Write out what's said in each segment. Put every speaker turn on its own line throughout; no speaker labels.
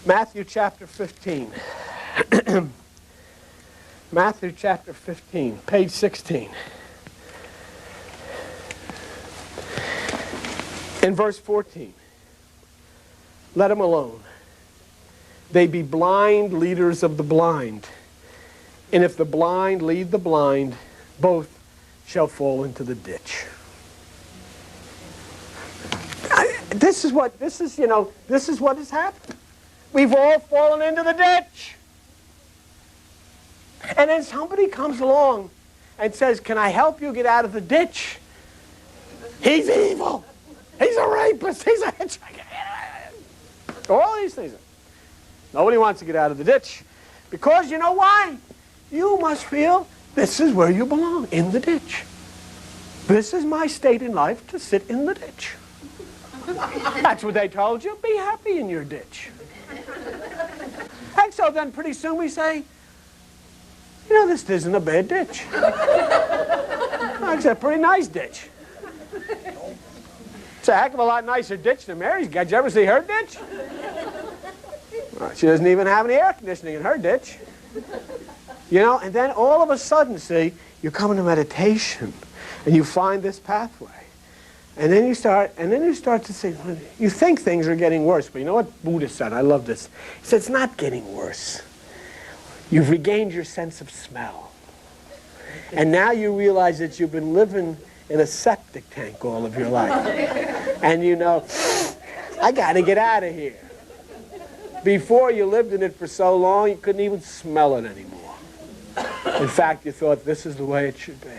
Matthew chapter 15. Matthew chapter 15, page 16. In verse 14, let them alone. They be blind leaders of the blind. And if the blind lead the blind, both shall fall into the ditch. This is what has happened. We've all fallen into the ditch. And then somebody comes along and says, can I help you get out of the ditch? He's evil. He's a rapist. He's a hitchhiker. All these things. Nobody wants to get out of the ditch. Because you know why? You must feel this is where you belong, in the ditch. This is my state in life, to sit in the ditch. That's what they told you. Be happy in your ditch. And so then pretty soon we say, you know, this isn't a bad ditch. It's a pretty nice ditch. It's a heck of a lot nicer ditch than Mary's. Did you ever see her ditch? Well, she doesn't even have any air conditioning in her ditch. You know, and then all of a sudden, see, you come into meditation and you find this pathway. And then you start to see, you think things are getting worse, but you know what Buddha said? I love this. He said, it's not getting worse. You've regained your sense of smell. And now you realize that you've been living in a septic tank all of your life. And you know, I got to get out of here. Before you lived in it for so long, you couldn't even smell it anymore. In fact, you thought this is the way it should be.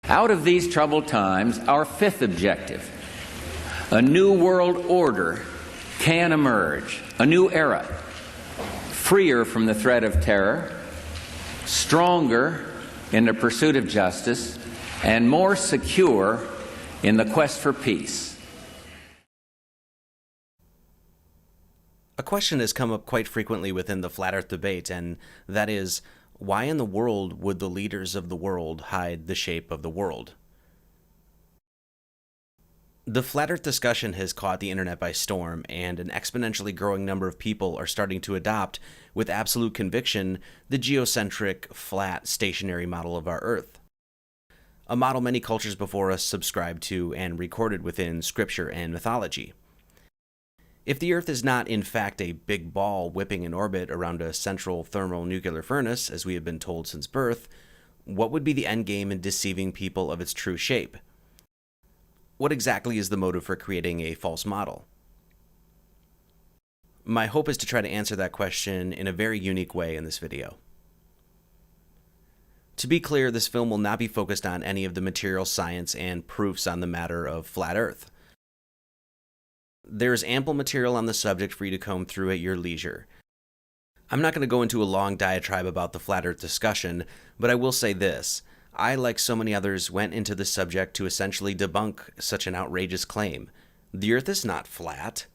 Out of these troubled times, our fifth objective, a new world order can emerge, a new era, freer from the threat of terror, stronger in the pursuit of justice, and more secure in the quest for peace.
A question has come up quite frequently within the Flat Earth debate, and that is, why in the world would the leaders of the world hide the shape of the world? The Flat Earth discussion has caught the internet by storm, and an exponentially growing number of people are starting to adopt, with absolute conviction, the geocentric, flat, stationary model of our Earth. A model many cultures before us subscribed to and recorded within scripture and mythology. If the Earth is not in fact a big ball whipping in orbit around a central thermonuclear furnace, as we have been told since birth, what would be the end game in deceiving people of its true shape? What exactly is the motive for creating a false model? My hope is to try to answer that question in a very unique way in this video. To be clear, this film will not be focused on any of the material science and proofs on the matter of Flat Earth. There is ample material on the subject for you to comb through at your leisure. I'm not going to go into a long diatribe about the Flat Earth discussion, but I will say this. I, like so many others, went into this subject to essentially debunk such an outrageous claim. The Earth is not flat.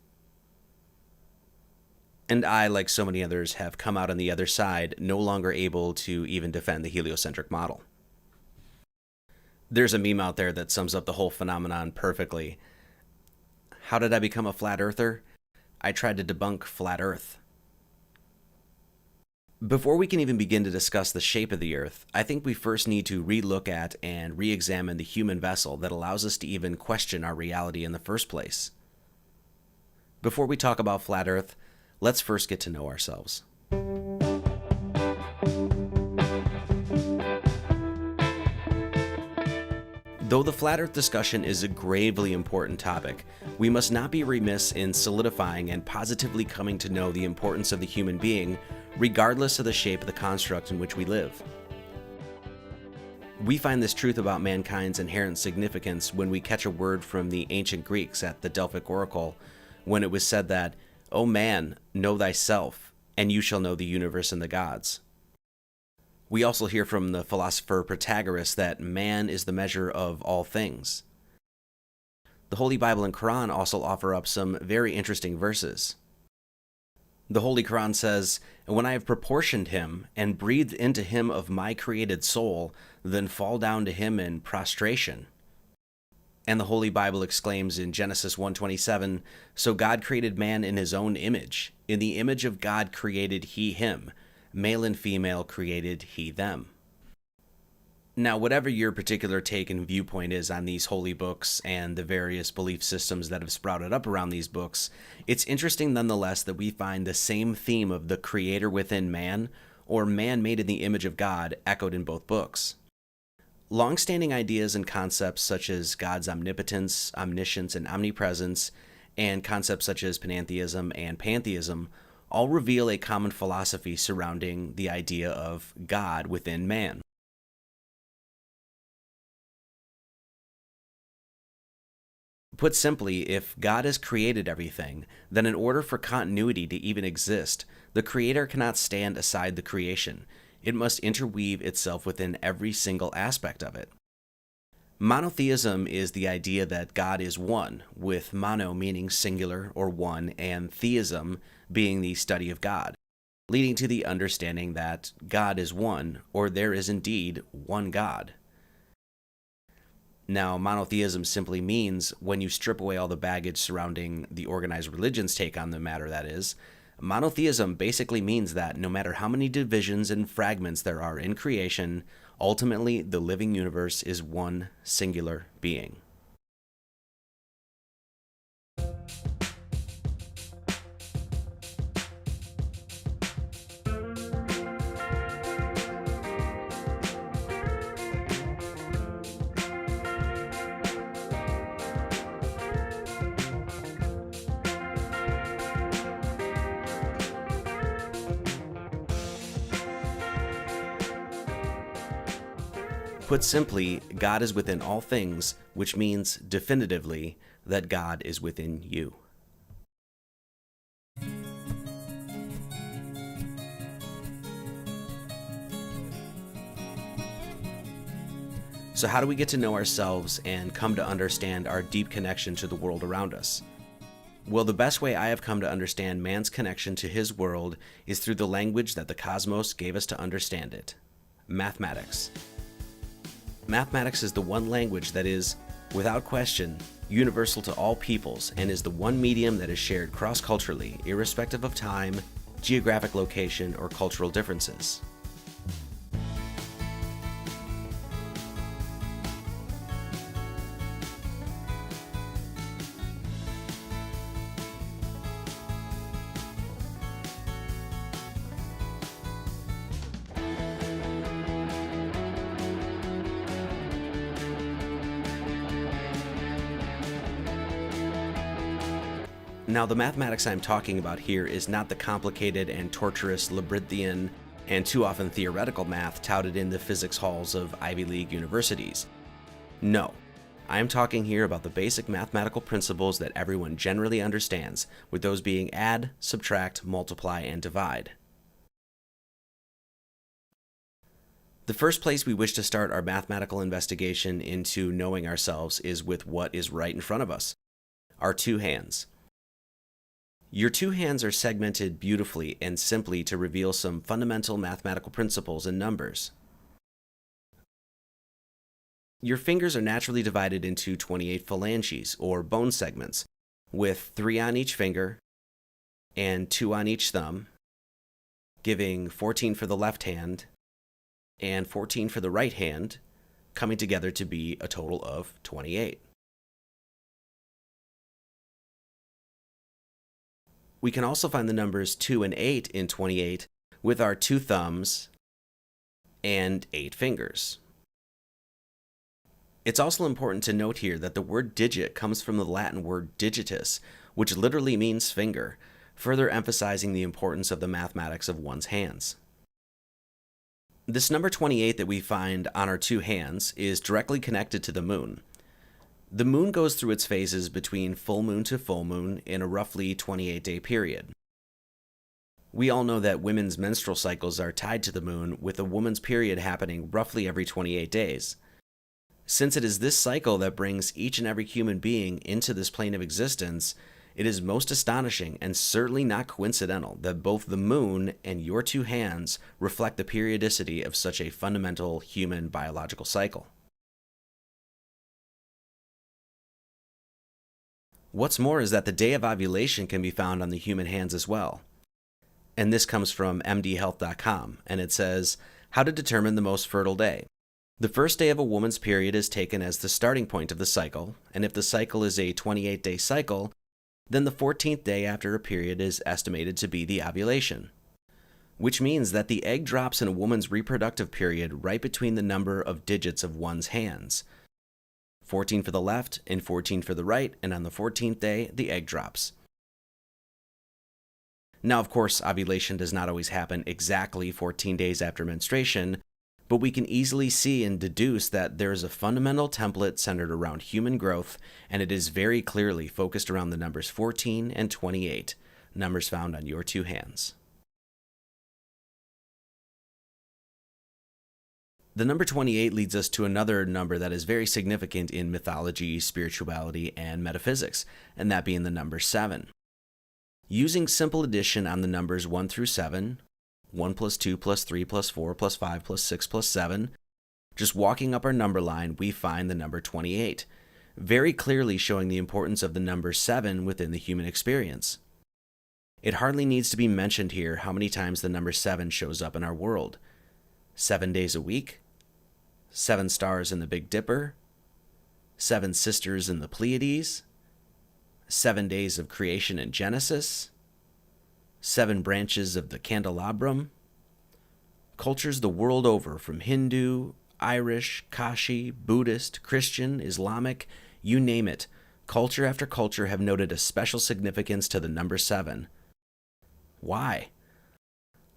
And I, like so many others, have come out on the other side, no longer able to even defend the heliocentric model. There's a meme out there that sums up the whole phenomenon perfectly. How did I become a flat earther? I tried to debunk flat Earth. Before we can even begin to discuss the shape of the Earth, I think we first need to re-look at and re-examine the human vessel that allows us to even question our reality in the first place. Before we talk about flat Earth, let's first get to know ourselves. Though the flat earth discussion is a gravely important topic, we must not be remiss in solidifying and positively coming to know the importance of the human being, regardless of the shape of the construct in which we live. We find this truth about mankind's inherent significance when we catch a word from the ancient Greeks at the Delphic Oracle, when it was said that, "O man, know thyself, and you shall know the universe and the gods." We also hear from the philosopher Protagoras that man is the measure of all things. The Holy Bible and Quran also offer up some very interesting verses. The Holy Quran says, "And when I have proportioned him and breathed into him of my created soul, then fall down to him in prostration." And the Holy Bible exclaims in Genesis 1:27, "So God created man in his own image. In the image of God created he him. Male and female created he them." Now, whatever your particular take and viewpoint is on these holy books and the various belief systems that have sprouted up around these books, it's interesting nonetheless that we find the same theme of the creator within man, or man made in the image of God, echoed in both books. Long-standing ideas and concepts such as God's omnipotence, omniscience, and omnipresence, and concepts such as panentheism and pantheism all reveal a common philosophy surrounding the idea of God within man. Put simply, if God has created everything, then in order for continuity to even exist, the Creator cannot stand aside the creation. It must interweave itself within every single aspect of it. Monotheism is the idea that God is one, with mono meaning singular or one, and theism being the study of God, leading to the understanding that God is one, or there is indeed one God. Now, monotheism simply means, when you strip away all the baggage surrounding the organized religion's take on the matter, that is, monotheism basically means that no matter how many divisions and fragments there are in creation, ultimately the living universe is one singular being. Put simply, God is within all things, which means definitively that God is within you. So how do we get to know ourselves and come to understand our deep connection to the world around us? Well, the best way I have come to understand man's connection to his world is through the language that the cosmos gave us to understand it: mathematics. Mathematics is the one language that is, without question, universal to all peoples and is the one medium that is shared cross-culturally, irrespective of time, geographic location, or cultural differences. Now, the mathematics I'm talking about here is not the complicated and torturous labyrinthian and too often theoretical math touted in the physics halls of Ivy League universities. No, I am talking here about the basic mathematical principles that everyone generally understands, with those being add, subtract, multiply, and divide. The first place we wish to start our mathematical investigation into knowing ourselves is with what is right in front of us: our two hands. Your two hands are segmented beautifully and simply to reveal some fundamental mathematical principles and numbers. Your fingers are naturally divided into 28 phalanges, or bone segments, with 3 on each finger and 2 on each thumb, giving 14 for the left hand and 14 for the right hand, coming together to be a total of 28. We can also find the numbers 2 and 8 in 28 with our 2 thumbs and 8 fingers. It's also important to note here that the word digit comes from the Latin word digitus, which literally means finger, further emphasizing the importance of the mathematics of one's hands. This number 28 that we find on our two hands is directly connected to the moon. The moon goes through its phases between full moon to full moon in a roughly 28-day period. We all know that women's menstrual cycles are tied to the moon, with a woman's period happening roughly every 28 days. Since it is this cycle that brings each and every human being into this plane of existence, it is most astonishing and certainly not coincidental that both the moon and your two hands reflect the periodicity of such a fundamental human biological cycle. What's more is that the day of ovulation can be found on the human hands as well. And this comes from mdhealth.com, and it says, how to determine the most fertile day. The first day of a woman's period is taken as the starting point of the cycle, and if the cycle is a 28-day cycle, then the 14th day after a period is estimated to be the ovulation, which means that the egg drops in a woman's reproductive period right between the number of digits of one's hands. 14 for the left and 14 for the right, and on the 14th day, the egg drops. Now, of course, ovulation does not always happen exactly 14 days after menstruation, but we can easily see and deduce that there is a fundamental template centered around human growth, and it is very clearly focused around the numbers 14 and 28, numbers found on your two hands. The number 28 leads us to another number that is very significant in mythology, spirituality, and metaphysics, and that being the number 7. Using simple addition on the numbers 1 through 7, 1 plus 2 plus 3 plus 4 plus 5 plus 6 plus 7, just walking up our number line, we find the number 28, very clearly showing the importance of the number 7 within the human experience. It hardly needs to be mentioned here how many times the number 7 shows up in our world. 7 days a week, 7 stars in the Big Dipper, 7 sisters in the Pleiades, 7 days of creation in Genesis, 7 branches of the candelabrum. Cultures the world over, from Hindu, Irish, Kashi, Buddhist, Christian, Islamic, you name it, culture after culture have noted a special significance to the number 7. Why?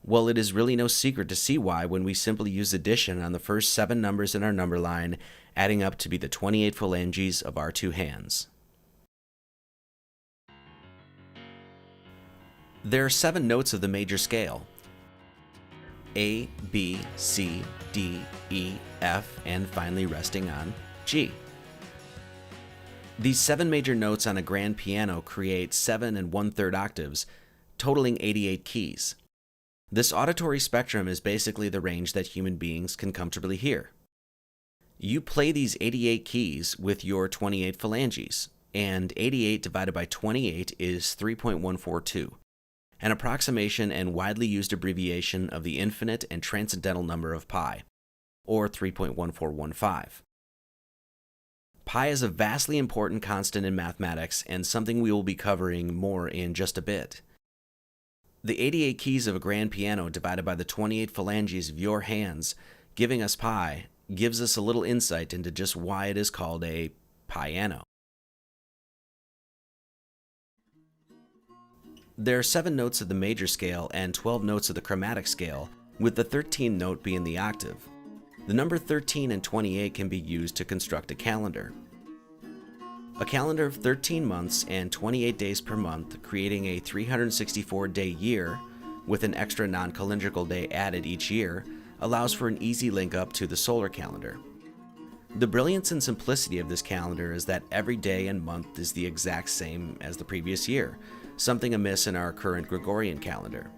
Well, it is really no secret to see why when we simply use addition on the first 7 numbers in our number line, adding up to be the 28 phalanges of our two hands. There are 7 notes of the major scale: A, B, C, D, E, F, and finally resting on G. These 7 major notes on a grand piano create 7 1/3 octaves, totaling 88 keys. This auditory spectrum is basically the range that human beings can comfortably hear. You play these 88 keys with your 28 phalanges, and 88 divided by 28 is 3.142. An approximation and widely used abbreviation of the infinite and transcendental number of pi, or 3.1415. Pi is a vastly important constant in mathematics and something we will be covering more in just a bit. The 88 keys of a grand piano divided by the 28 phalanges of your hands, giving us pi, gives us a little insight into just why it is called a piano. There are 7 notes of the major scale and 12 notes of the chromatic scale, with the 13th note being the octave. The number 13 and 28 can be used to construct a calendar. A calendar of 13 months and 28 days per month, creating a 364-day year, with an extra non-calendrical day added each year, allows for an easy link up to the solar calendar. The brilliance and simplicity of this calendar is that every day and month is the exact same as the previous year, something amiss in our current Gregorian calendar.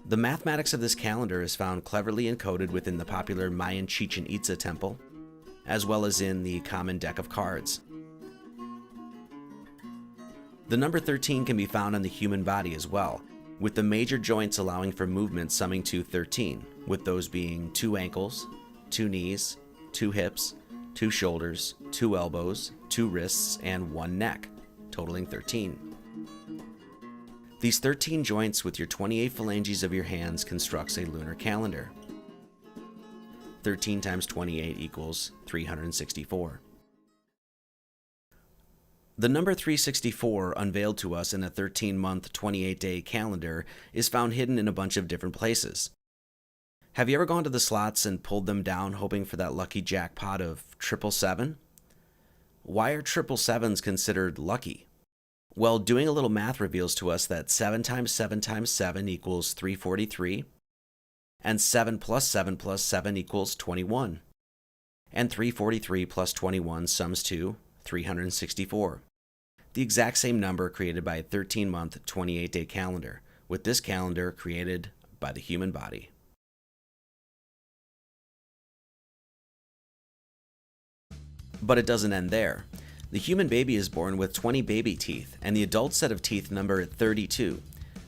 The mathematics of this calendar is found cleverly encoded within the popular Mayan Chichen Itza temple, as well as in the common deck of cards. The number 13 can be found on the human body as well, with the major joints allowing for movement summing to 13, with those being 2 ankles, 2 knees, 2 hips, 2 shoulders, 2 elbows, 2 wrists, and 1 neck, totaling 13. These 13 joints with your 28 phalanges of your hands constructs a lunar calendar. 13 times 28 equals 364. The number 364, unveiled to us in a 13-month, 28-day calendar, is found hidden in a bunch of different places. Have you ever gone to the slots and pulled them down hoping for that lucky jackpot of 777? Why are 777s considered lucky? Well, doing a little math reveals to us that 7 times 7 times 7 equals 343, and 7 plus 7 plus 7 equals 21, and 343 plus 21 sums to 364. The exact same number created by a 13-month, 28-day calendar, with this calendar created by the human body. But it doesn't end there. The human baby is born with 20 baby teeth, and the adult set of teeth number 32,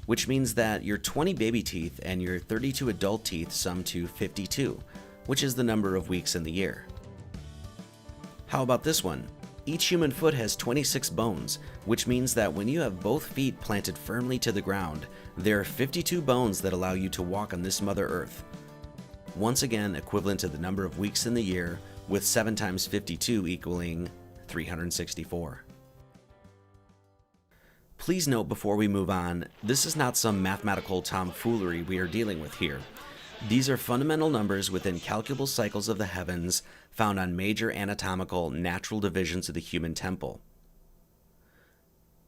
which means that your 20 baby teeth and your 32 adult teeth sum to 52, which is the number of weeks in the year. How about this one? Each human foot has 26 bones, which means that when you have both feet planted firmly to the ground, there are 52 bones that allow you to walk on this Mother Earth. Once again, equivalent to the number of weeks in the year, with 7 times 52 equaling 364. Please note before we move on, this is not some mathematical tomfoolery we are dealing with here. These are fundamental numbers within calculable cycles of the heavens found on major anatomical natural divisions of the human temple.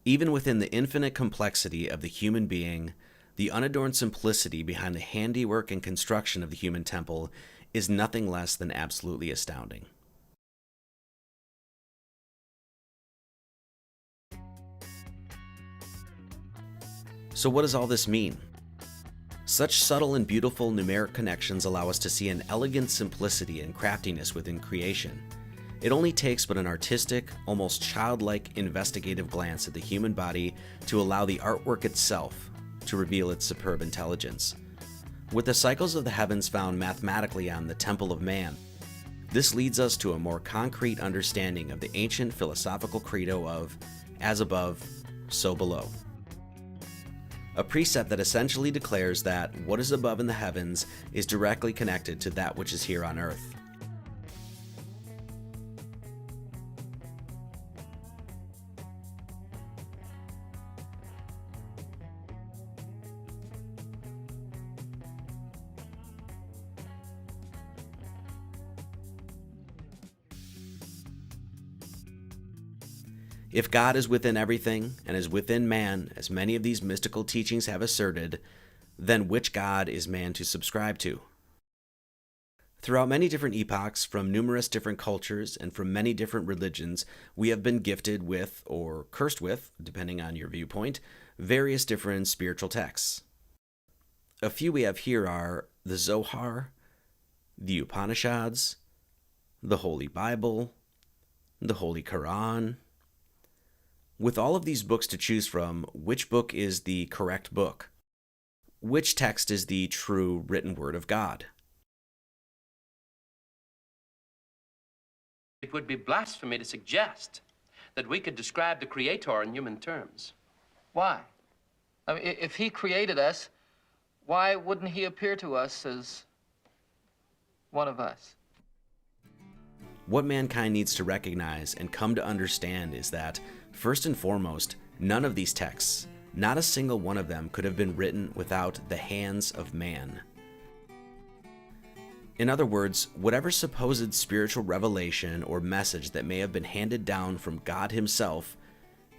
Even within the infinite complexity of the human being, the unadorned simplicity behind the handiwork and construction of the human temple is nothing less than absolutely astounding. So what does all this mean? Such subtle and beautiful numeric connections allow us to see an elegant simplicity and craftiness within creation. It only takes but an artistic, almost childlike investigative glance at the human body to allow the artwork itself to reveal its superb intelligence. With the cycles of the heavens found mathematically on the Temple of Man, this leads us to a more concrete understanding of the ancient philosophical credo of, as above, so below. A precept that essentially declares that what is above in the heavens is directly connected to that which is here on earth. If God is within everything and is within man, as many of these mystical teachings have asserted, then which God is man to subscribe to? Throughout many different epochs, from numerous different cultures, and from many different religions, we have been gifted with, or cursed with, depending on your viewpoint, various different spiritual texts. A few we have here are the Zohar, the Upanishads, the Holy Bible, the Holy Quran. With all of these books to choose from, which book is the correct book? Which text is the true written word of God?
It would be blasphemy to suggest that we could describe the Creator in human terms.
Why? I mean, if he created us, why wouldn't he appear to us as one of us?
What mankind needs to recognize and come to understand is that, first and foremost, none of these texts, not a single one of them, could have been written without the hands of man. In other words, whatever supposed spiritual revelation or message that may have been handed down from God himself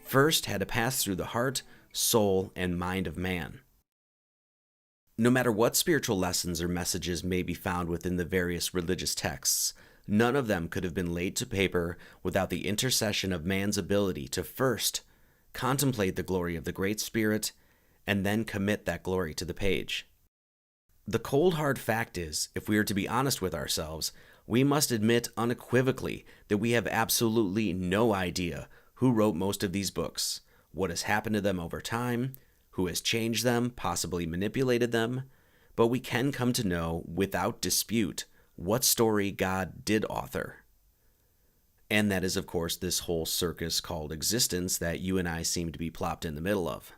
first had to pass through the heart, soul, and mind of man. No matter what spiritual lessons or messages may be found within the various religious texts, none of them could have been laid to paper without the intercession of man's ability to first contemplate the glory of the Great Spirit and then commit that glory to the page. The cold hard fact is, if we are to be honest with ourselves, we must admit unequivocally that we have absolutely no idea who wrote most of these books, what has happened to them over time, who has changed them, possibly manipulated them, but we can come to know without dispute what story God did author. And that is, of course, this whole circus called existence that you and I seem to be plopped in the middle of.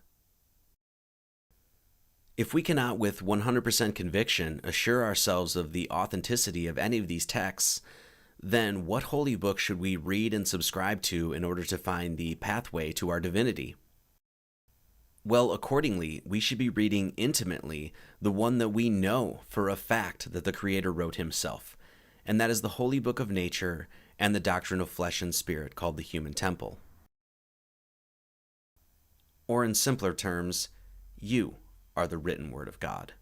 If we cannot with 100% conviction assure ourselves of the authenticity of any of these texts, then what holy book should we read and subscribe to in order to find the pathway to our divinity? Well, accordingly, we should be reading intimately the one that we know for a fact that the Creator wrote himself, and that is the holy book of nature and the doctrine of flesh and spirit called the human temple. Or in simpler terms, you are the written word of God.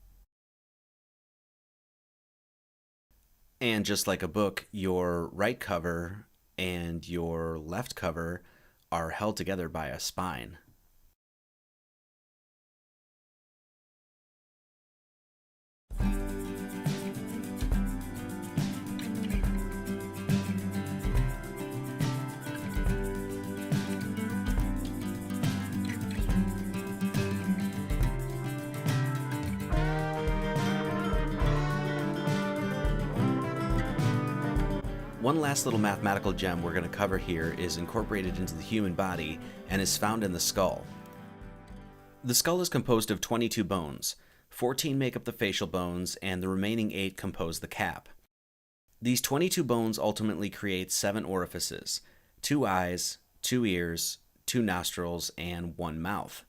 And just like a book, your right cover and your left cover are held together by a spine. One last little mathematical gem we're going to cover here is incorporated into the human body and is found in the skull. The skull is composed of 22 bones. 14 make up the facial bones, and the remaining 8 compose the cap. These 22 bones ultimately create 7 orifices: 2 eyes, 2 ears, 2 nostrils, and 1 mouth.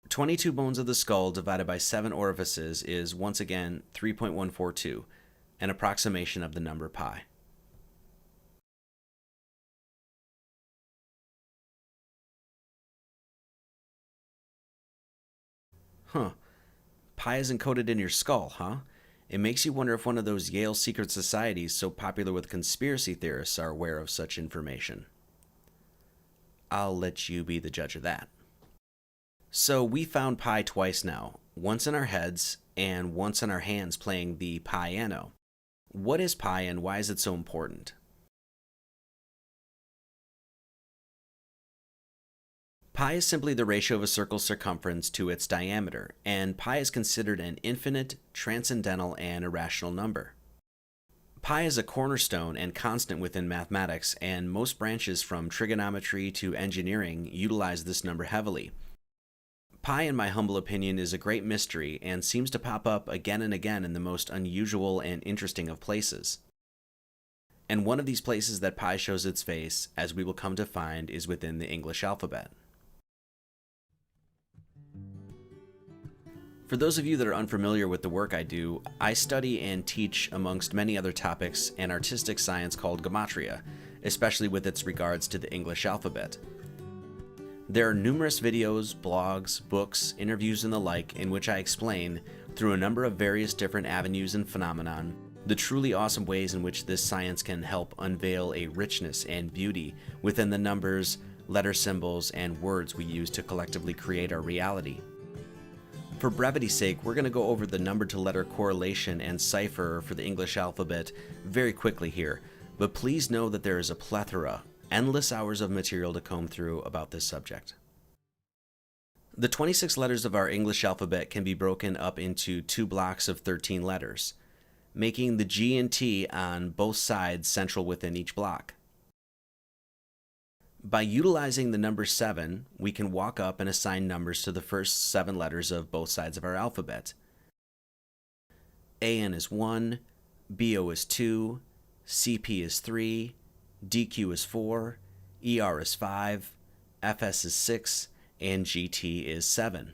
22 bones of the skull divided by 7 orifices is once again 3.142, an approximation of the number pi. Huh. Pi is encoded in your skull, huh? It makes you wonder if one of those Yale secret societies so popular with conspiracy theorists are aware of such information. I'll let you be the judge of that. So we found pi twice now, once in our heads and once in our hands playing the piano. What is pi and why is it so important? Pi is simply the ratio of a circle's circumference to its diameter, and pi is considered an infinite, transcendental, and irrational number. Pi is a cornerstone and constant within mathematics, and most branches from trigonometry to engineering utilize this number heavily. Pi, in my humble opinion, is a great mystery and seems to pop up again and again in the most unusual and interesting of places. And one of these places that pi shows its face, as we will come to find, is within the English alphabet. For those of you that are unfamiliar with the work I do, I study and teach, amongst many other topics, an artistic science called Gematria, especially with its regards to the English alphabet. There are numerous videos, blogs, books, interviews, and the like in which I explain, through a number of various different avenues and phenomenon, the truly awesome ways in which this science can help unveil a richness and beauty within the numbers, letter symbols, and words we use to collectively create our reality. For brevity's sake, we're going to go over the number-to-letter correlation and cipher for the English alphabet very quickly here, but please know that there is a plethora, endless hours of material to comb through about this subject. The 26 letters of our English alphabet can be broken up into 2 blocks of 13 letters, making the G and T on both sides central within each block. By utilizing the number 7, we can walk up and assign numbers to the first 7 letters of both sides of our alphabet. AN is 1, BO is 2, CP is 3, DQ is 4, ER is 5, FS is 6, and GT is 7.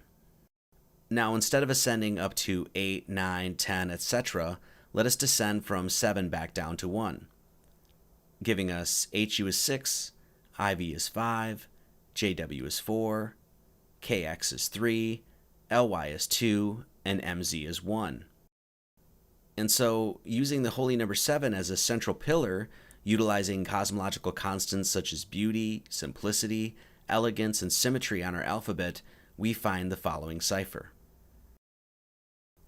Now, instead of ascending up to 8, 9, 10, etc., let us descend from 7 back down to 1, giving us HU is 6, IV is 5, JW is 4, KX is 3, LY is 2, and MZ is 1. And so, using the holy number 7 as a central pillar, utilizing cosmological constants such as beauty, simplicity, elegance, and symmetry on our alphabet, we find the following cipher.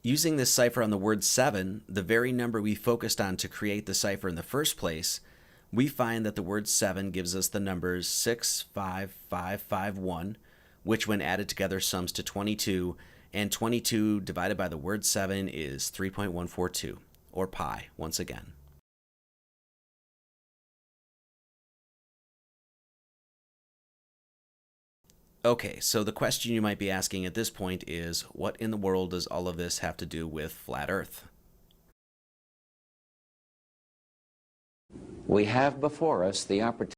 Using this cipher on the word 7, the very number we focused on to create the cipher in the first place, we find that the word 7 gives us the numbers 65551, which when added together sums to 22, and 22 divided by the word 7 is 3.142, or pi, once again. Okay, so the question you might be asking at this point is, what in the world does all of this have to do with flat Earth?
We have before us the opportunity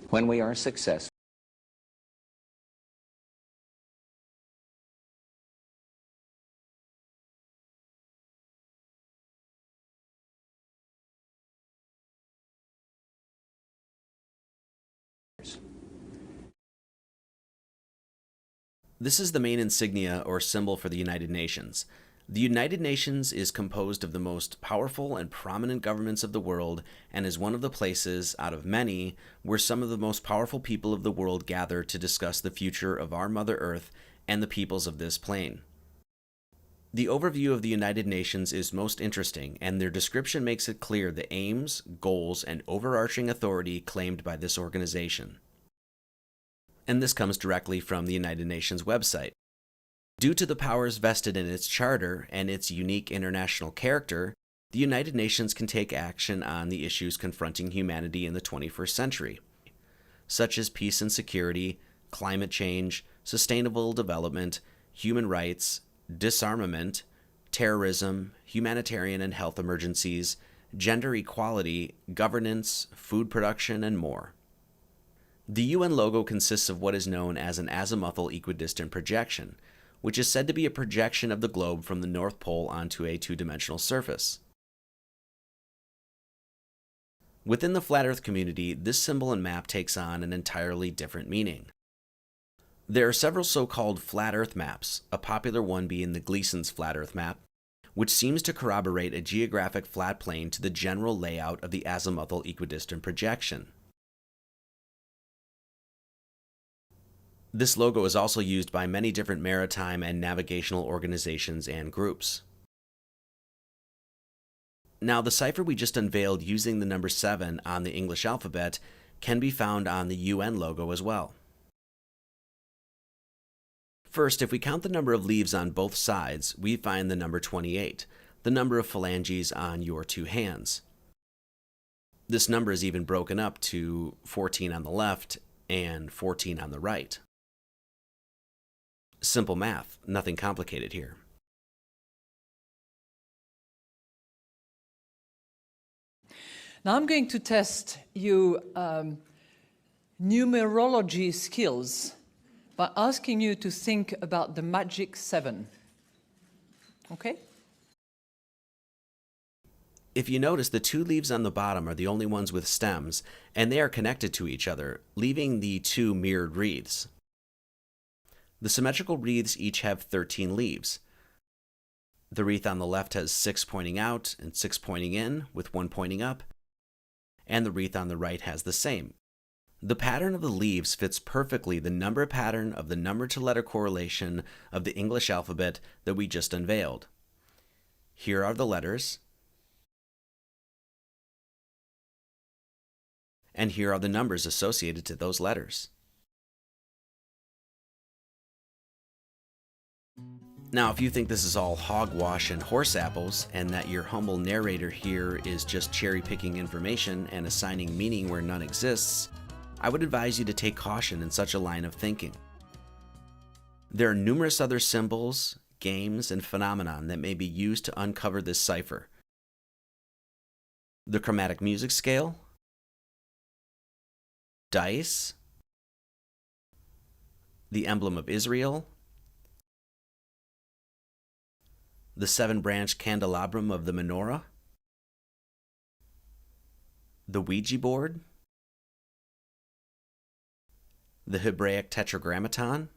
when we are successful.
This is the main insignia or symbol for the United Nations. The United Nations is composed of the most powerful and prominent governments of the world and is one of the places, out of many, where some of the most powerful people of the world gather to discuss the future of our Mother Earth and the peoples of this plane. The overview of the United Nations is most interesting, and their description makes it clear the aims, goals, and overarching authority claimed by this organization. And this comes directly from the United Nations website. Due to the powers vested in its charter and its unique international character, the United Nations can take action on the issues confronting humanity in the 21st century, such as peace and security, climate change, sustainable development, human rights, disarmament, terrorism, humanitarian and health emergencies, gender equality, governance, food production, and more. The UN logo consists of what is known as an azimuthal equidistant projection, which is said to be a projection of the globe from the North Pole onto a two-dimensional surface. Within the Flat Earth community, this symbol and map takes on an entirely different meaning. There are several so-called Flat Earth maps, a popular one being the Gleason's Flat Earth map, which seems to corroborate a geographic flat plane to the general layout of the azimuthal equidistant projection. This logo is also used by many different maritime and navigational organizations and groups. Now, the cipher we just unveiled using the number 7 on the English alphabet can be found on the UN logo as well. First, if we count the number of leaves on both sides, we find the number 28, the number of phalanges on your two hands. This number is even broken up to 14 on the left and 14 on the right. Simple math, nothing complicated here.
Now I'm going to test you numerology skills by asking you to think about the magic 7. Okay?
If you notice, the two leaves on the bottom are the only ones with stems, and they are connected to each other, leaving the two mirrored wreaths. The symmetrical wreaths each have 13 leaves. The wreath on the left has 6 pointing out and 6 pointing in, with 1 pointing up, and the wreath on the right has the same. The pattern of the leaves fits perfectly the number pattern of the number-to-letter correlation of the English alphabet that we just unveiled. Here are the letters, and here are the numbers associated to those letters. Now, if you think this is all hogwash and horse apples, and that your humble narrator here is just cherry-picking information and assigning meaning where none exists, I would advise you to take caution in such a line of thinking. There are numerous other symbols, games, and phenomenon that may be used to uncover this cipher. The chromatic music scale, dice, the emblem of Israel, the 7-branch candelabrum of the menorah, the Ouija board, the Hebraic tetragrammaton,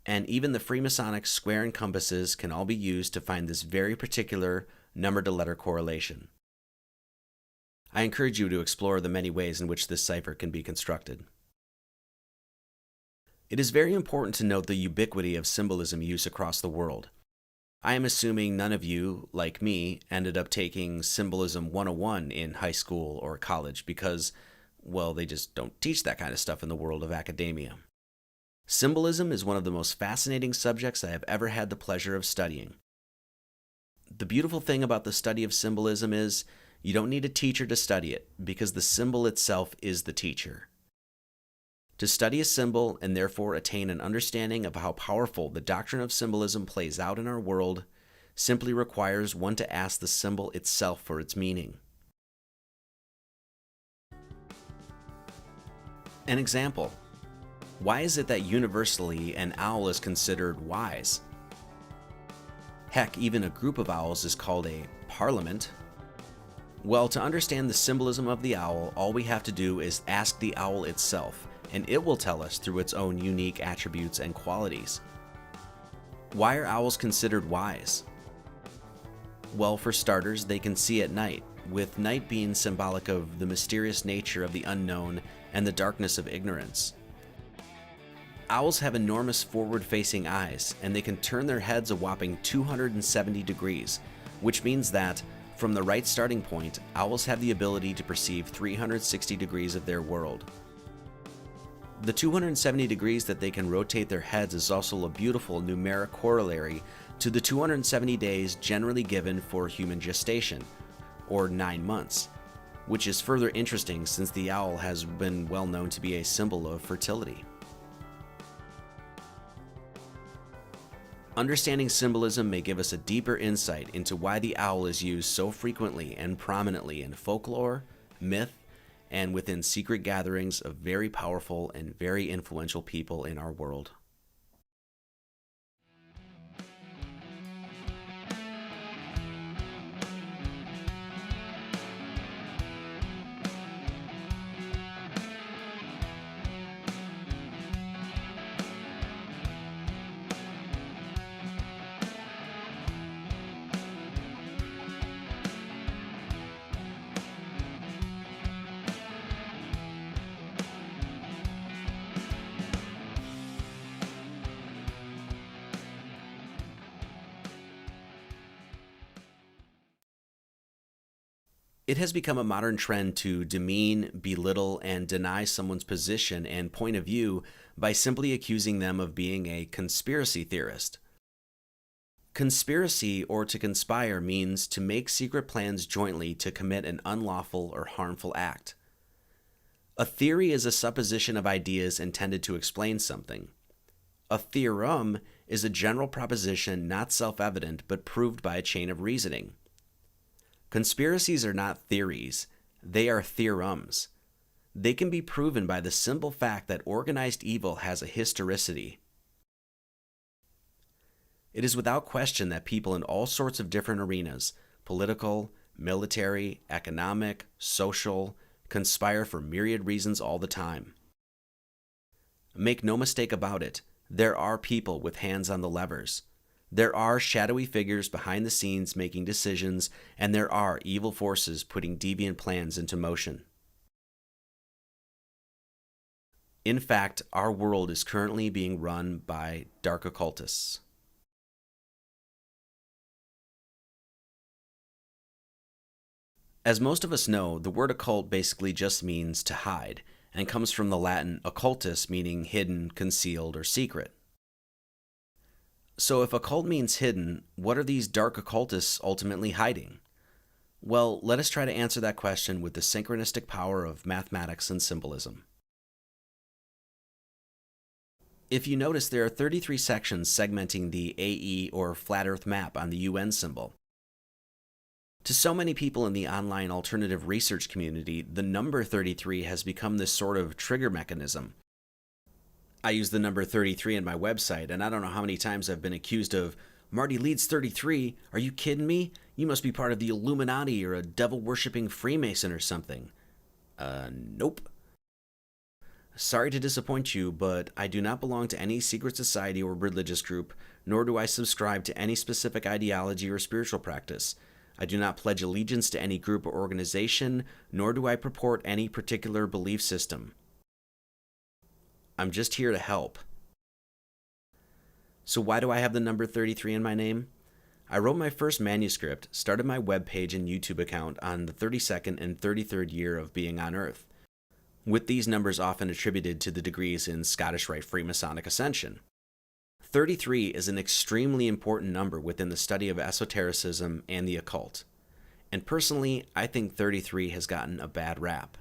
and even the Freemasonic square and compasses can all be used to find this very particular number-to-letter correlation. I encourage you to explore the many ways in which this cipher can be constructed. It is very important to note the ubiquity of symbolism use across the world. I am assuming none of you, like me, ended up taking Symbolism 101 in high school or college because, well, they just don't teach that kind of stuff in the world of academia. Symbolism is one of the most fascinating subjects I have ever had the pleasure of studying. The beautiful thing about the study of symbolism is you don't need a teacher to study it, because the symbol itself is the teacher. To study a symbol and therefore attain an understanding of how powerful the doctrine of symbolism plays out in our world simply requires one to ask the symbol itself for its meaning. An example. Why is it that universally an owl is considered wise? Heck, even a group of owls is called a parliament. Well, to understand the symbolism of the owl, all we have to do is ask the owl itself, and it will tell us through its own unique attributes and qualities. Why are owls considered wise? Well, for starters, they can see at night, with night being symbolic of the mysterious nature of the unknown and the darkness of ignorance. Owls have enormous forward-facing eyes, and they can turn their heads a whopping 270 degrees, which means that, from the right starting point, owls have the ability to perceive 360 degrees of their world. The 270 degrees that they can rotate their heads is also a beautiful numeric corollary to the 270 days generally given for human gestation, or 9 months, which is further interesting since the owl has been well known to be a symbol of fertility. Understanding symbolism may give us a deeper insight into why the owl is used so frequently and prominently in folklore, myth, and within secret gatherings of very powerful and very influential people in our world. It has become a modern trend to demean, belittle, and deny someone's position and point of view by simply accusing them of being a conspiracy theorist. Conspiracy, or to conspire, means to make secret plans jointly to commit an unlawful or harmful act. A theory is a supposition of ideas intended to explain something. A theorem is a general proposition not self-evident but proved by a chain of reasoning. Conspiracies are not theories, they are theorems. They can be proven by the simple fact that organized evil has a historicity. It is without question that people in all sorts of different arenas, political, military, economic, social, conspire for myriad reasons all the time. Make no mistake about it, there are people with hands on the levers. There are shadowy figures behind the scenes making decisions, and there are evil forces putting deviant plans into motion. In fact, our world is currently being run by dark occultists. As most of us know, the word occult basically just means to hide, and comes from the Latin occultus, meaning hidden, concealed, or secret. So if occult means hidden, what are these dark occultists ultimately hiding? Well, let us try to answer that question with the synchronistic power of mathematics and symbolism. If you notice, there are 33 sections segmenting the AE or flat Earth map on the UN symbol. To so many people in the online alternative research community, the number 33 has become this sort of trigger mechanism. I use the number 33 in my website, and I don't know how many times I've been accused of, "Marty Leeds 33, are you kidding me? You must be part of the Illuminati or a devil-worshipping Freemason or something." Nope. Sorry to disappoint you, but I do not belong to any secret society or religious group, nor do I subscribe to any specific ideology or spiritual practice. I do not pledge allegiance to any group or organization, nor do I purport any particular belief system. I'm just here to help. So why do I have the number 33 in my name? I wrote my first manuscript, started my webpage and YouTube account on the 32nd and 33rd year of being on Earth. with these numbers often attributed to the degrees in Scottish Rite Freemasonic Ascension. 33 is an extremely important number within the study of esotericism and the occult, and personally, I think 33 has gotten a bad rap.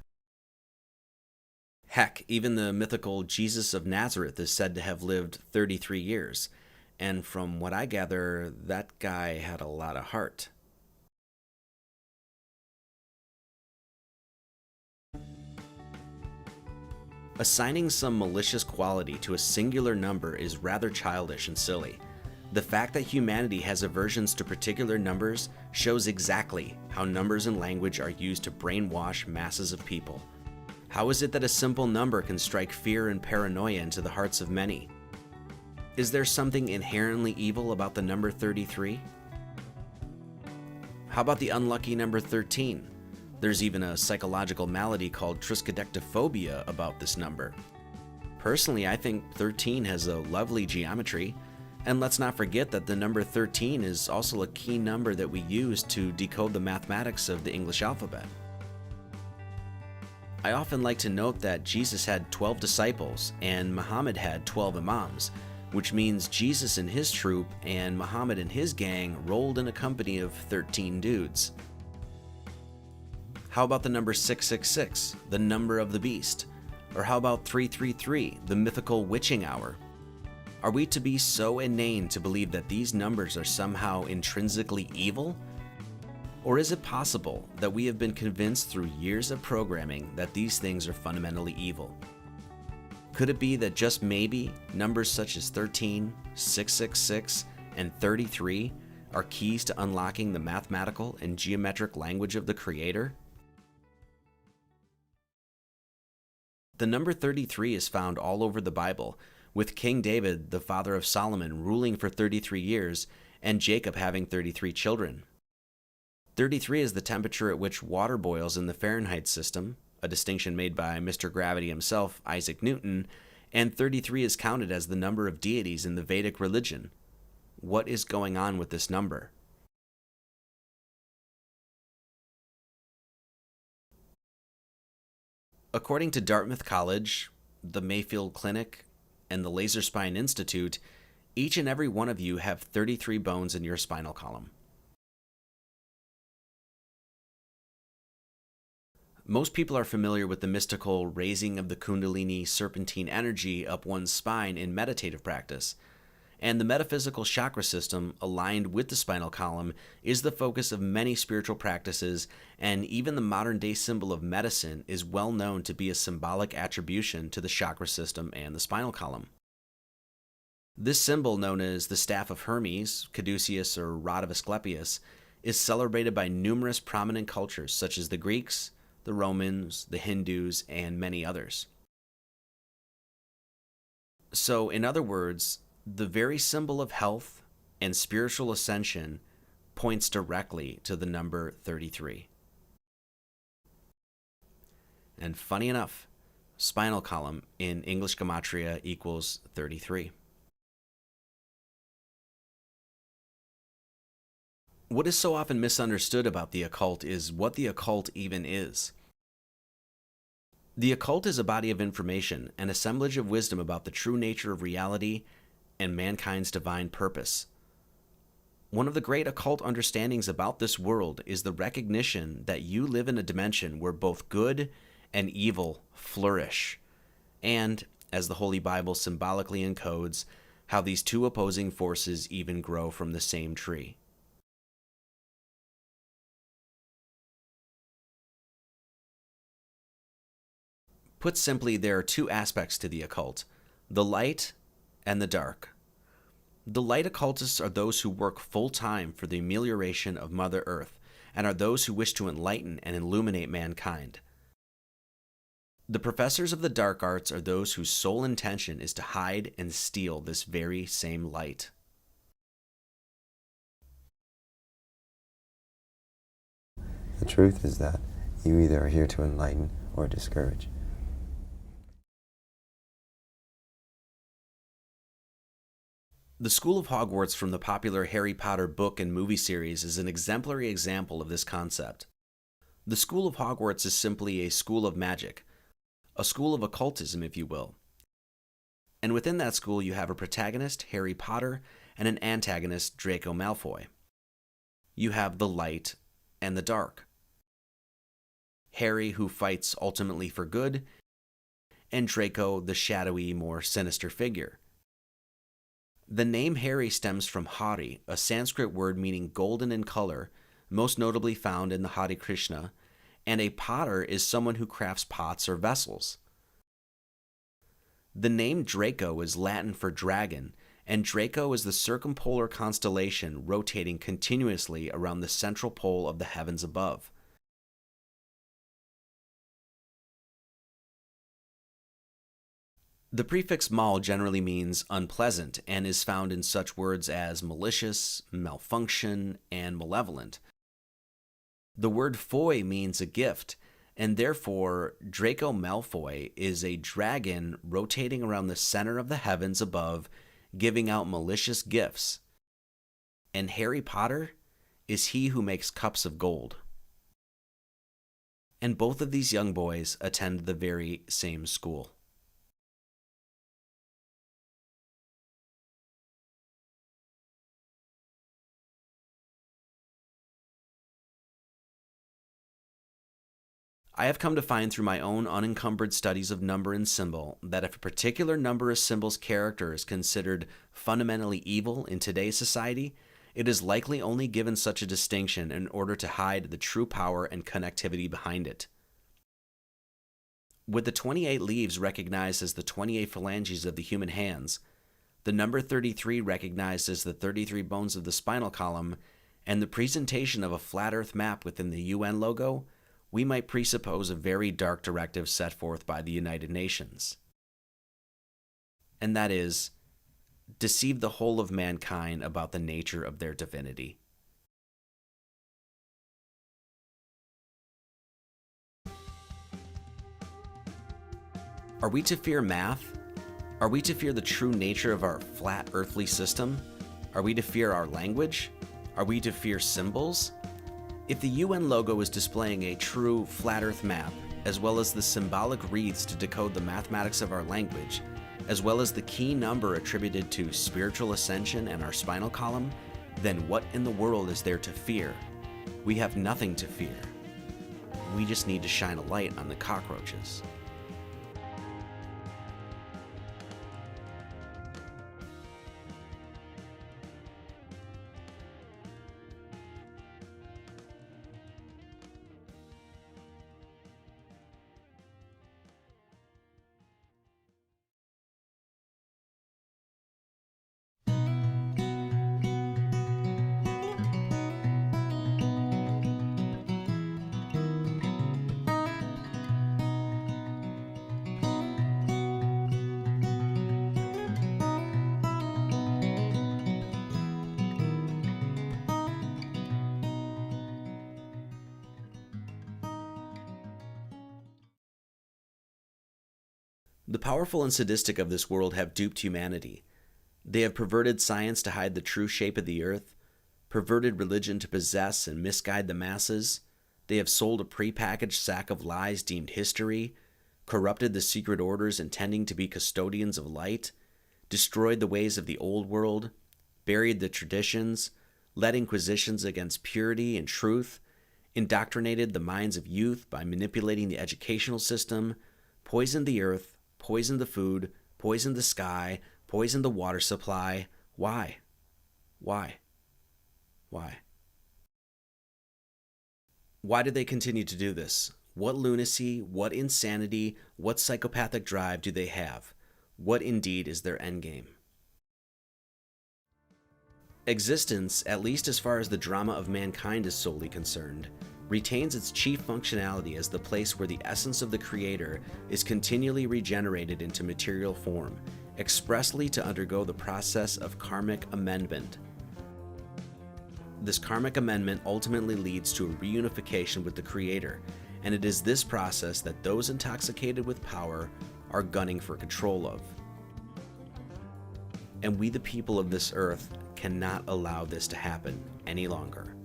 Heck, even the mythical Jesus of Nazareth is said to have lived 33 years, and from what I gather, that guy had a lot of heart. Assigning some malicious quality to a singular number is rather childish and silly. The fact that humanity has aversions to particular numbers shows exactly how numbers and language are used to brainwash masses of people. How is it that a simple number can strike fear and paranoia into the hearts of many? Is there something inherently evil about the number 33? How about the unlucky number 13? There's even a psychological malady called triskaidekaphobia about this number. Personally, I think 13 has a lovely geometry, and let's not forget that the number 13 is also a key number that we use to decode the mathematics of the English alphabet. I often like to note that Jesus had 12 disciples and Muhammad had 12 imams, which means Jesus and his troop and Muhammad and his gang rolled in a company of 13 dudes. How about the number 666, the number of the beast? Or how about 333, the mythical witching hour? Are we to be so inane to believe that these numbers are somehow intrinsically evil? Or is it possible that we have been convinced through years of programming that these things are fundamentally evil? Could it be that just maybe numbers such as 13, 666, and 33 are keys to unlocking the mathematical and geometric language of the Creator? The number 33 is found all over the Bible, with King David, the father of Solomon, ruling for 33 years, and Jacob having 33 children. 33 is the temperature at which water boils in the Fahrenheit system, a distinction made by Mr. Gravity himself, Isaac Newton, and 33 is counted as the number of deities in the Vedic religion. What is going on with this number? According to Dartmouth College, the Mayfield Clinic, and the Laser Spine Institute, each and every one of you have 33 bones in your spinal column. Most people are familiar with the mystical raising of the Kundalini serpentine energy up one's spine in meditative practice, and the metaphysical chakra system aligned with the spinal column is the focus of many spiritual practices, and even the modern-day symbol of medicine is well known to be a symbolic attribution to the chakra system and the spinal column. This symbol, known as the Staff of Hermes, Caduceus, or Rod of Asclepius, is celebrated by numerous prominent cultures such as the Greeks, the Romans, the Hindus, and many others. So, in other words, the very symbol of health and spiritual ascension points directly to the number 33. And funny enough, spinal column in English Gematria equals 33. What is so often misunderstood about the occult is what the occult even is. The occult is a body of information, an assemblage of wisdom about the true nature of reality and mankind's divine purpose. One of the great occult understandings about this world is the recognition that you live in a dimension where both good and evil flourish, and, as the Holy Bible symbolically encodes, how these two opposing forces even grow from the same tree. Put simply, there are two aspects to the occult: the light and the dark. The light occultists are those who work full-time for the amelioration of Mother Earth, and are those who wish to enlighten and illuminate mankind. The professors of the dark arts are those whose sole intention is to hide and steal this very same light.
The truth is that you either are here to enlighten or discourage.
The School of Hogwarts from the popular Harry Potter book and movie series is an exemplary example of this concept. The School of Hogwarts is simply a school of magic, a school of occultism, if you will. And within that school, you have a protagonist, Harry Potter, and an antagonist, Draco Malfoy. You have the light and the dark. Harry, who fights ultimately for good, and Draco, the shadowy, more sinister figure. The name Harry stems from Hari, a Sanskrit word meaning golden in color, most notably found in the Hare Krishna, and a potter is someone who crafts pots or vessels. The name Draco is Latin for dragon, and Draco is the circumpolar constellation rotating continuously around the central pole of the heavens above. The prefix mal generally means unpleasant and is found in such words as malicious, malfunction, and malevolent. The word foy means a gift, and therefore Draco Malfoy is a dragon rotating around the center of the heavens above, giving out malicious gifts. And Harry Potter is he who makes cups of gold. And both of these young boys attend the very same school. I have come to find through my own unencumbered studies of number and symbol that if a particular number or symbol's character is considered fundamentally evil in today's society, it is likely only given such a distinction in order to hide the true power and connectivity behind it. With the 28 leaves recognized as the 28 phalanges of the human hands, the number 33 recognized as the 33 bones of the spinal column, and the presentation of a flat Earth map within the UN logo, we might presuppose a very dark directive set forth by the United Nations. And that is, deceive the whole of mankind about the nature of their divinity. Are we to fear math? Are we to fear the true nature of our flat earthly system? Are we to fear our language? Are we to fear symbols? If the UN logo is displaying a true flat earth map, as well as the symbolic wreaths to decode the mathematics of our language, as well as the key number attributed to spiritual ascension and our spinal column, then what in the world is there to fear? We have nothing to fear. We just need to shine a light on the cockroaches. The powerful and sadistic of this world have duped humanity. They have perverted science to hide the true shape of the earth, perverted religion to possess and misguide the masses. They have sold a prepackaged sack of lies deemed history, corrupted the secret orders intending to be custodians of light, destroyed the ways of the old world, buried the traditions, led inquisitions against purity and truth, indoctrinated the minds of youth by manipulating the educational system, poisoned the earth, poisoned the food, poisoned the sky, poisoned the water supply. Why? Why? Why? Why do they continue to do this? What lunacy, what insanity, what psychopathic drive do they have? What indeed is their endgame? Existence, at least as far as the drama of mankind is solely concerned, retains its chief functionality as the place where the essence of the Creator is continually regenerated into material form, expressly to undergo the process of karmic amendment. This karmic amendment ultimately leads to a reunification with the Creator, and it is this process that those intoxicated with power are gunning for control of. And we, the people of this earth, cannot allow this to happen any longer.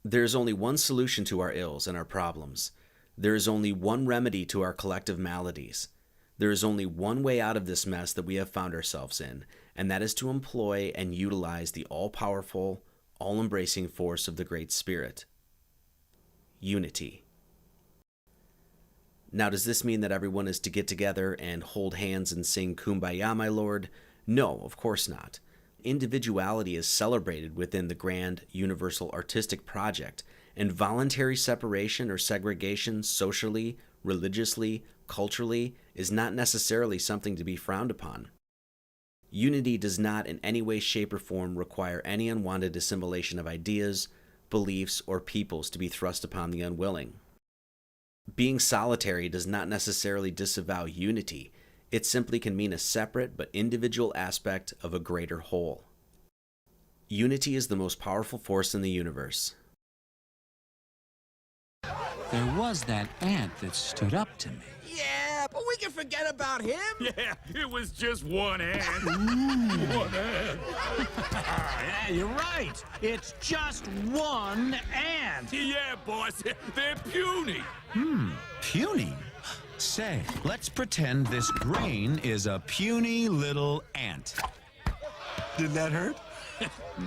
There is only one solution to our ills and our problems. There is only one remedy to our collective maladies. There is only one way out of this mess that we have found ourselves in, and that is to employ and utilize the all-powerful, all-embracing force of the Great Spirit. Unity. Now, does this mean that everyone is to get together and hold hands and sing Kumbaya, my lord? No, of course not. Individuality is celebrated within the grand universal artistic project, and voluntary separation or segregation socially, religiously, culturally is not necessarily something to be frowned upon. Unity does not in any way, shape, or form require any unwanted assimilation of ideas, beliefs, or peoples to be thrust upon the unwilling. Being solitary does not necessarily disavow unity. It simply can mean a separate but individual aspect of a greater whole. Unity is the most powerful force in the universe.
There was that ant that stood up to me.
Yeah, but we can forget about him.
Yeah, it was just one ant. One ant.
Yeah, you're right. It's just one ant.
Yeah, boss, they're puny.
Puny? Say, let's pretend this grain is a puny little ant. Did that hurt?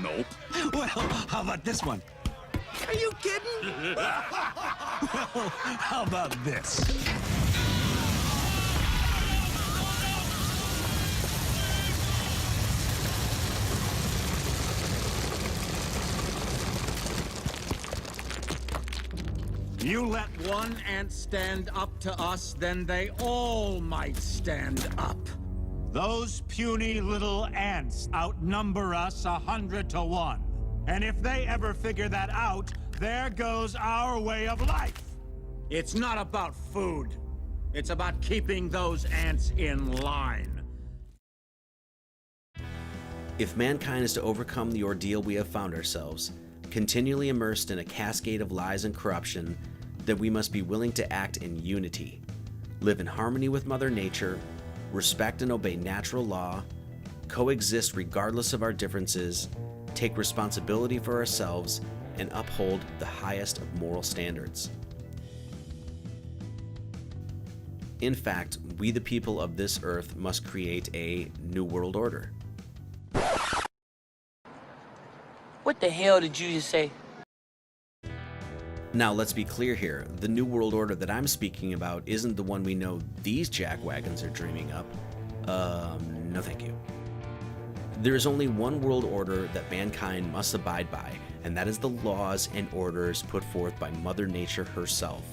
Nope.
Well, how about this one?
Are you kidding?
Well, how about this?
You let one ant stand up to us, then they all might stand up.
Those puny little ants outnumber us 100 to 1. And if they ever figure that out, there goes our way of life.
It's not about food. It's about keeping those ants in line.
If mankind is to overcome the ordeal we have found ourselves, continually immersed in a cascade of lies and corruption, then we must be willing to act in unity, live in harmony with Mother Nature, respect and obey natural law, coexist regardless of our differences, take responsibility for ourselves, and uphold the highest of moral standards. In fact, we the people of this earth must create a new world order.
What the hell did you just say?
Now, let's be clear here. The New World Order that I'm speaking about isn't the one we know these jackwagons are dreaming up. No thank you. There is only one world order that mankind must abide by, and that is the laws and orders put forth by Mother Nature herself.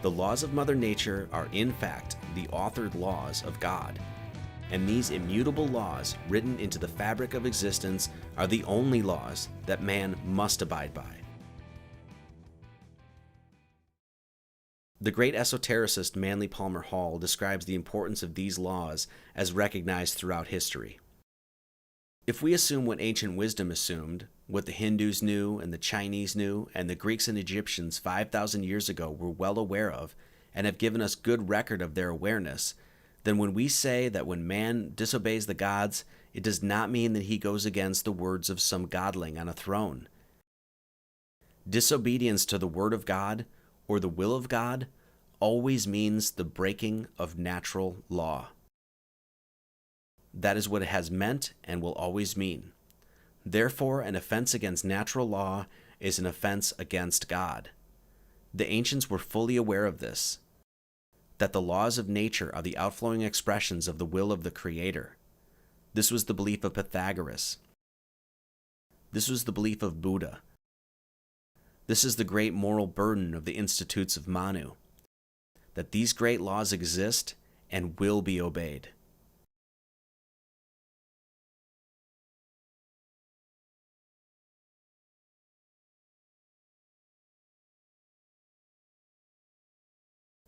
The laws of Mother Nature are, in fact, the authored laws of God. And these immutable laws, written into the fabric of existence, are the only laws that man must abide by. The great esotericist Manly Palmer Hall describes the importance of these laws as recognized throughout history. If we assume what ancient wisdom assumed, what the Hindus knew and the Chinese knew and the Greeks and Egyptians 5,000 years ago were well aware of and have given us good record of their awareness, then when we say that when man disobeys the gods, it does not mean that he goes against the words of some godling on a throne. Disobedience to the word of God or the will of God always means the breaking of natural law. That is what it has meant and will always mean. Therefore, an offense against natural law is an offense against God. The ancients were fully aware of this, that the laws of nature are the outflowing expressions of the will of the Creator. This was the belief of Pythagoras. This was the belief of Buddha. This is the great moral burden of the Institutes of Manu, that these great laws exist and will be obeyed.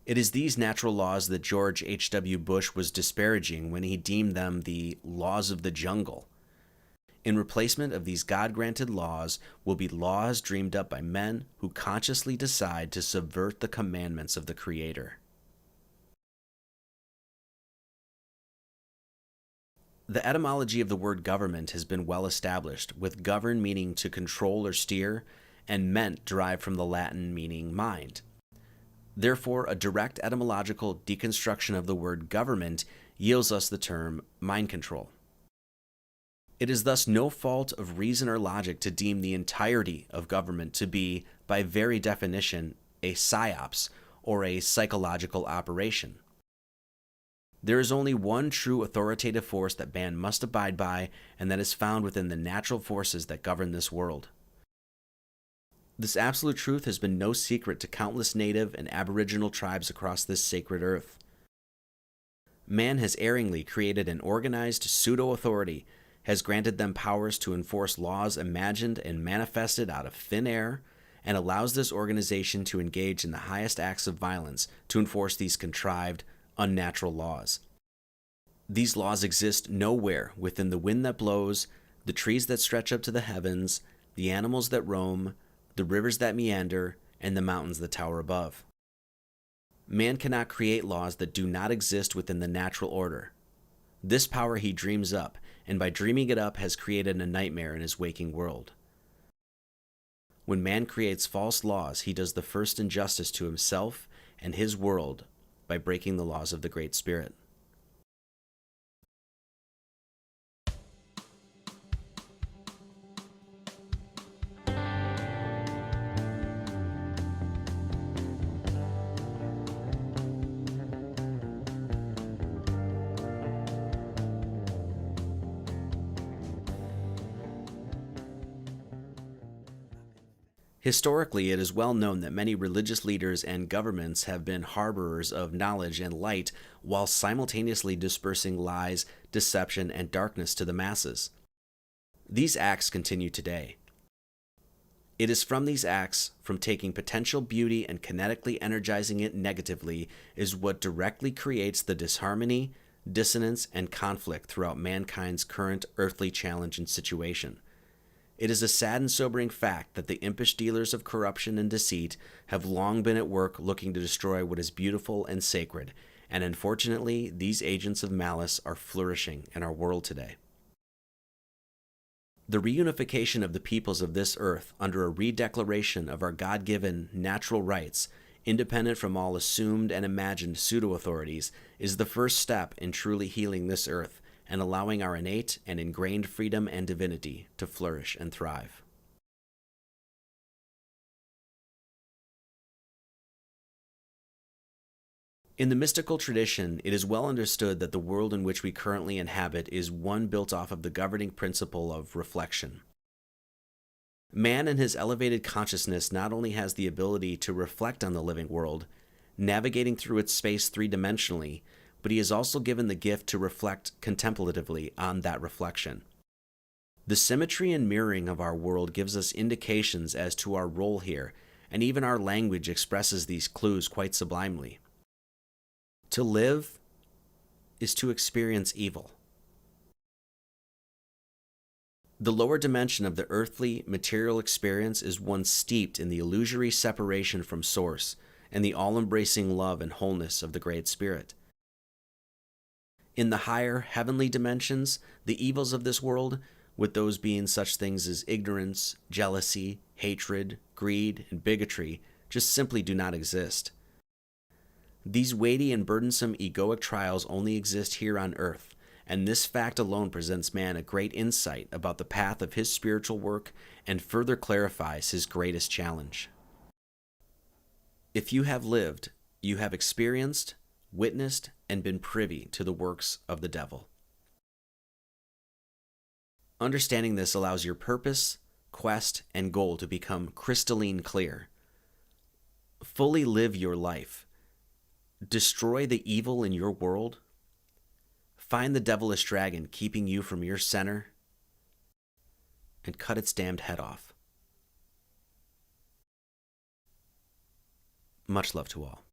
It is these natural laws that George H.W. Bush was disparaging when he deemed them the laws of the jungle. In replacement of these God-granted laws will be laws dreamed up by men who consciously decide to subvert the commandments of the Creator. The etymology of the word government has been well established, with govern meaning to control or steer, and ment derived from the Latin meaning mind. Therefore, a direct etymological deconstruction of the word government yields us the term mind control. It is thus no fault of reason or logic to deem the entirety of government to be, by very definition, a psyops, or a psychological operation. There is only one true authoritative force that man must abide by, and that is found within the natural forces that govern this world. This absolute truth has been no secret to countless native and aboriginal tribes across this sacred earth. Man has erringly created an organized pseudo-authority, has granted them powers to enforce laws imagined and manifested out of thin air, and allows this organization to engage in the highest acts of violence to enforce these contrived, unnatural laws. These laws exist nowhere within the wind that blows, the trees that stretch up to the heavens, the animals that roam, the rivers that meander, and the mountains that tower above. Man cannot create laws that do not exist within the natural order. This power he dreams up, and by dreaming it up has created a nightmare in his waking world. When man creates false laws, he does the first injustice to himself and his world by breaking the laws of the Great Spirit. Historically, it is well known that many religious leaders and governments have been harborers of knowledge and light while simultaneously dispersing lies, deception, and darkness to the masses. These acts continue today. It is from these acts, from taking potential beauty and kinetically energizing it negatively, is what directly creates the disharmony, dissonance, and conflict throughout mankind's current earthly challenge and situation. It is a sad and sobering fact that the impish dealers of corruption and deceit have long been at work looking to destroy what is beautiful and sacred, and unfortunately, these agents of malice are flourishing in our world today. The reunification of the peoples of this earth under a redeclaration of our God-given natural rights, independent from all assumed and imagined pseudo-authorities, is the first step in truly healing this earth and allowing our innate and ingrained freedom and divinity to flourish and thrive. In the mystical tradition, it is well understood that the world in which we currently inhabit is one built off of the governing principle of reflection. Man in his elevated consciousness not only has the ability to reflect on the living world, navigating through its space three-dimensionally, but he is also given the gift to reflect contemplatively on that reflection. The symmetry and mirroring of our world gives us indications as to our role here, and even our language expresses these clues quite sublimely. To live is to experience evil. The lower dimension of the earthly, material experience is one steeped in the illusory separation from Source and the all-embracing love and wholeness of the Great Spirit. In the higher, heavenly dimensions, the evils of this world, with those being such things as ignorance, jealousy, hatred, greed, and bigotry, just simply do not exist. These weighty and burdensome egoic trials only exist here on earth, and this fact alone presents man a great insight about the path of his spiritual work and further clarifies his greatest challenge. If you have lived, you have experienced, witnessed, and been privy to the works of the devil. Understanding this allows your purpose, quest, and goal to become crystalline clear. Fully live your life. Destroy the evil in your world. Find the devilish dragon keeping you from your center, and cut its damned head off. Much love to all.